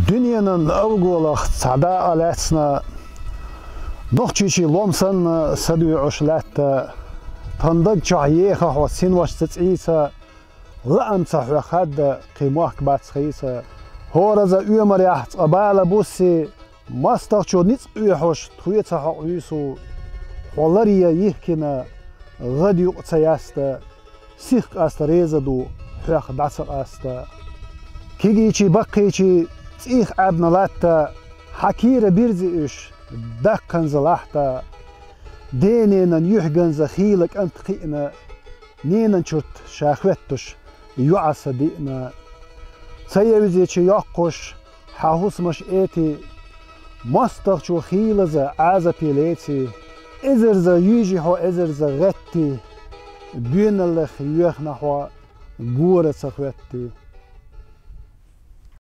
Dünyanın avgolaq sada alatsna nochchichi lomsan sadu ushlatta tanda jayeha ho sinwashts isa la'amsa khad qimah batskhisa horaza umaryaht abala bussi mastachcho nits uhosh tuyetsa huisu holariya yihkina غادي يقصياستا سيخ أستريزدو حيخ دعسق أستا كيجيشي بقيشي تيخ عبنا لاتا حكيرة بيرزي إش دقن زلاحتا دينينا يحقن زخيلك أنت قينا نينا نشوت شاخوتش يعصى دينا سيوزيشي يقوش حاوس مش إيتي مستغشو خيلزا عازا بيليتي إزرزا يجي هو إزرزا غتي بين اللي خيوخنا هو غورة سخوتي